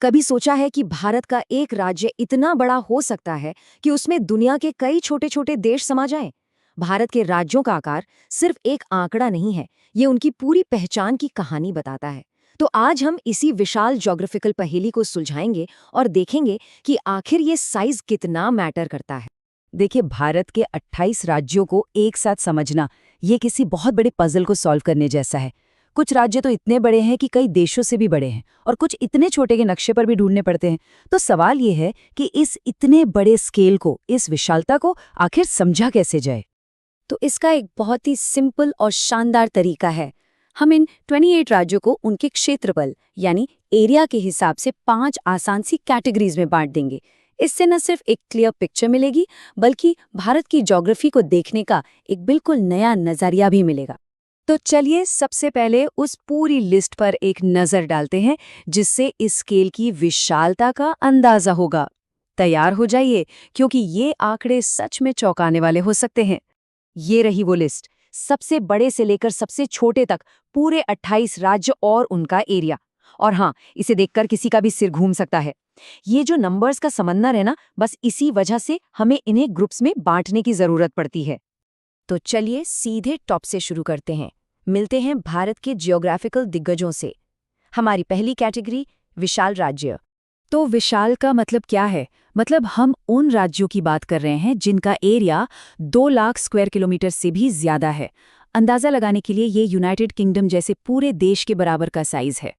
कभी सोचा है कि भारत का एक राज्य इतना बड़ा हो सकता है कि उसमें दुनिया के कई छोटे छोटे देश समा जाएं? भारत के राज्यों का आकार सिर्फ एक आंकड़ा नहीं है, ये उनकी पूरी पहचान की कहानी बताता है। तो आज हम इसी विशाल ज्योग्राफिकल पहेली को सुलझाएंगे और देखेंगे कि आखिर ये साइज कितना मैटर करता है। देखिए, भारत के 28 राज्यों को एक साथ समझना ये किसी बहुत बड़े पजल को सॉल्व करने जैसा है। कुछ राज्य तो इतने बड़े हैं कि कई देशों से भी बड़े हैं और कुछ इतने छोटे के नक्शे पर भी ढूंढने पड़ते हैं। तो सवाल ये है कि इस इतने बड़े स्केल को, इस विशालता को आखिर समझा कैसे जाए। तो इसका एक बहुत ही सिंपल और शानदार तरीका है। हम इन 28 राज्यों को उनके क्षेत्रफल यानी एरिया के हिसाब से 5 आसान सी कैटेगरीज में बांट देंगे। इससे न सिर्फ एक क्लियर पिक्चर मिलेगी, बल्कि भारत की ज्योग्राफी को देखने का एक बिल्कुल नया नजरिया भी मिलेगा। तो चलिए सबसे पहले उस पूरी लिस्ट पर एक नजर डालते हैं, जिससे इस स्केल की विशालता का अंदाजा होगा। तैयार हो जाइए, क्योंकि ये आंकड़े सच में चौंकाने वाले हो सकते हैं। ये रही वो लिस्ट, सबसे बड़े से लेकर सबसे छोटे तक पूरे 28 राज्य और उनका एरिया। और हाँ, इसे देखकर किसी का भी सिर घूम सकता है। ये जो नंबर्स का समंदर है ना, बस इसी वजह से हमें इन्हें ग्रुप्स में बांटने की जरूरत पड़ती है। तो चलिए सीधे टॉप से शुरू करते हैं। मिलते हैं भारत के जियोग्राफिकल दिग्गजों से। हमारी पहली कैटेगरी, विशाल राज्य। तो विशाल का मतलब क्या है? मतलब हम उन राज्यों की बात कर रहे हैं जिनका एरिया 2 लाख स्क्वायर किलोमीटर से भी ज्यादा है। अंदाजा लगाने के लिए ये यूनाइटेड किंगडम जैसे पूरे देश के बराबर का साइज है।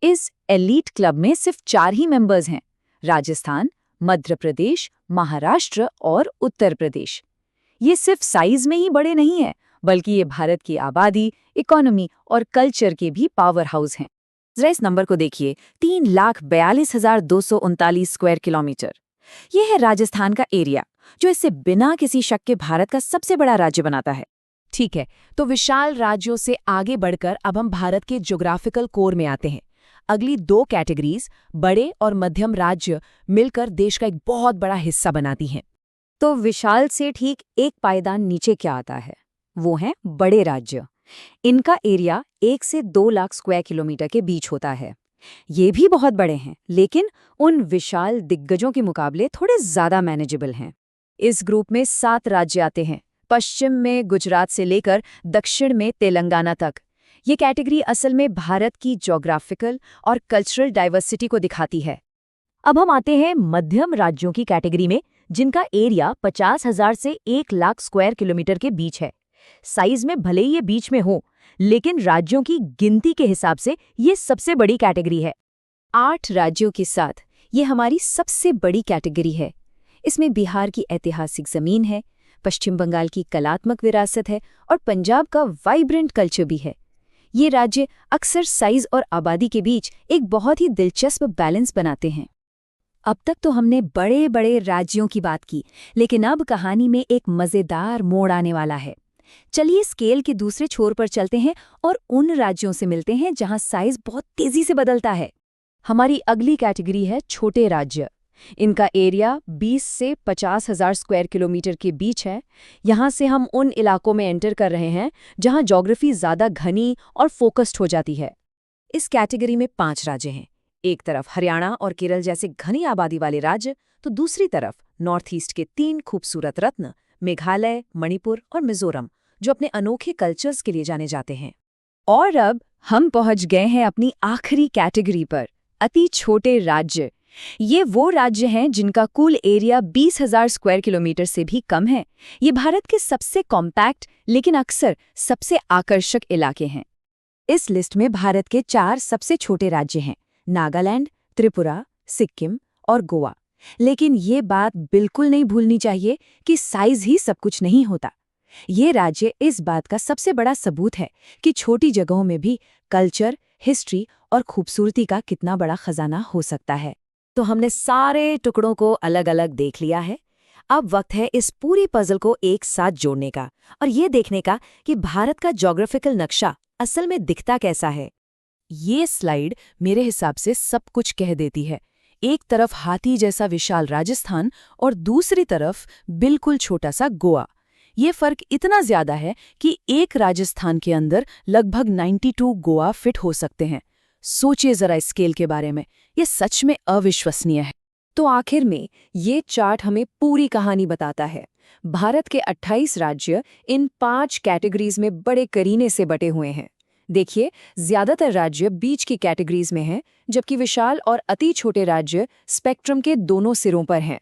इस एलीट क्लब में सिर्फ 4 ही मेंबर्स हैं: राजस्थान, मध्य प्रदेश, महाराष्ट्र और उत्तर प्रदेश। ये सिर्फ साइज में ही बड़े नहीं हैं, बल्कि ये भारत की आबादी, इकोनॉमी और कल्चर के भी पावर हाउस हैं। जरा इस नंबर को देखिए, 3,42,239 स्क्वायर किलोमीटर। ये है राजस्थान का एरिया, जो इसे बिना किसी शक के भारत का सबसे बड़ा राज्य बनाता है। ठीक है, तो विशाल राज्यों से आगे बढ़कर अब हम भारत के ज्योग्राफिकल कोर में आते हैं। अगली 2 कैटेगरीज, बड़े और मध्यम राज्य, मिलकर देश का एक बहुत बड़ा हिस्सा बनाती हैं। तो विशाल से ठीक एक पायदान नीचे क्या आता है, वो हैं बड़े राज्य। इनका एरिया 1 से 2 लाख स्क्वायर किलोमीटर के बीच होता है। ये भी बहुत बड़े हैं, लेकिन उन विशाल दिग्गजों के मुकाबले थोड़े ज्यादा मैनेजेबल हैं। इस ग्रुप में 7 राज्य आते हैं, पश्चिम में गुजरात से लेकर दक्षिण में तेलंगाना तक। ये कैटेगरी असल में भारत की ज्योग्राफिकल और कल्चरल डाइवर्सिटी को दिखाती है। अब हम आते हैं मध्यम राज्यों की कैटेगरी में, जिनका एरिया 50,000 से 1 लाख स्क्वायर किलोमीटर के बीच है। साइज में भले ही ये बीच में हो, लेकिन राज्यों की गिनती के हिसाब से ये सबसे बड़ी कैटेगरी है। 8 राज्यों के साथ ये हमारी सबसे बड़ी कैटेगरी है। इसमें बिहार की ऐतिहासिक जमीन है, पश्चिम बंगाल की कलात्मक विरासत है और पंजाब का वाइब्रेंट कल्चर भी है। ये राज्य अक्सर साइज और आबादी के बीच एक बहुत ही दिलचस्प बैलेंस बनाते हैं। अब तक तो हमने बड़े बड़े राज्यों की बात की, लेकिन अब कहानी में एक मजेदार मोड़ आने वाला है। चलिए स्केल के दूसरे छोर पर चलते हैं और उन राज्यों से मिलते हैं जहां साइज बहुत तेजी से बदलता है। हमारी अगली कैटेगरी है छोटे राज्य। इनका एरिया 20 से 50,000 स्क्वायर किलोमीटर के बीच है। यहाँ से हम उन इलाकों में एंटर कर रहे हैं जहाँ ज्योग्राफी ज़्यादा घनी और फोकस्ड हो जाती है। इस कैटेगरी में 5 राज्य हैं। एक तरफ हरियाणा और केरल जैसे घनी आबादी वाले राज्य, तो दूसरी तरफ नॉर्थ ईस्ट के 3 खूबसूरत रत्न, मेघालय, मणिपुर और मिजोरम, जो अपने अनोखे कल्चर्स के लिए जाने जाते हैं। और अब हम पहुंच गए हैं अपनी आखिरी कैटेगरी पर, अति छोटे राज्य। ये वो राज्य हैं जिनका कुल एरिया 20,000 स्क्वायर किलोमीटर से भी कम है। ये भारत के सबसे कॉम्पैक्ट लेकिन अक्सर सबसे आकर्षक इलाके हैं। इस लिस्ट में भारत के 4 सबसे छोटे राज्य हैं: नागालैंड, त्रिपुरा, सिक्किम और गोवा। लेकिन ये बात बिल्कुल नहीं भूलनी चाहिए कि साइज ही सब कुछ नहीं होता। ये राज्य इस बात का सबसे बड़ा सबूत है कि छोटी जगहों में भी कल्चर, हिस्ट्री और खूबसूरती का कितना बड़ा खजाना हो सकता है। तो हमने सारे टुकड़ों को अलग अलग देख लिया है। अब वक्त है इस पूरी पजल को एक साथ जोड़ने का और ये देखने का कि भारत का ज्योग्राफिकल नक्शा असल में दिखता कैसा है। ये स्लाइड मेरे हिसाब से सब कुछ कह देती है। एक तरफ हाथी जैसा विशाल राजस्थान और दूसरी तरफ बिल्कुल छोटा सा गोवा। ये फर्क इतना ज्यादा है कि एक राजस्थान के अंदर लगभग 92 गोवा फिट हो सकते हैं। सोचिए जरा इस स्केल के बारे में, ये सच में अविश्वसनीय है। तो आखिर में ये चार्ट हमें पूरी कहानी बताता है। भारत के 28 राज्य इन 5 कैटेगरीज में बड़े करीने से बटे हुए हैं। देखिए, ज्यादातर राज्य बीच की कैटेगरीज में हैं, जबकि विशाल और अति छोटे राज्य स्पेक्ट्रम के दोनों सिरों पर हैं।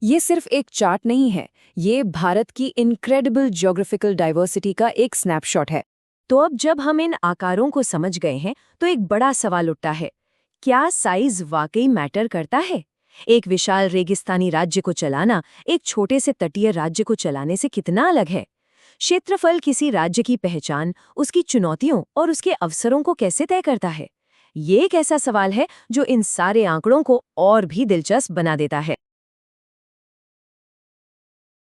ये सिर्फ एक चार्ट नहीं है, ये भारत की इनक्रेडिबल ज्योग्राफिकल डाइवर्सिटी का एक स्नैपशॉट है। तो अब जब हम इन आकारों को समझ गए हैं, तो एक बड़ा सवाल उठता है, क्या साइज वाकई मैटर करता है? एक विशाल रेगिस्तानी राज्य को चलाना एक छोटे से तटीय राज्य को चलाने से कितना अलग है? क्षेत्रफल किसी राज्य की पहचान, उसकी चुनौतियों और उसके अवसरों को कैसे तय करता है? ये एक ऐसा सवाल है जो इन सारे आंकड़ों को और भी दिलचस्प बना देता है।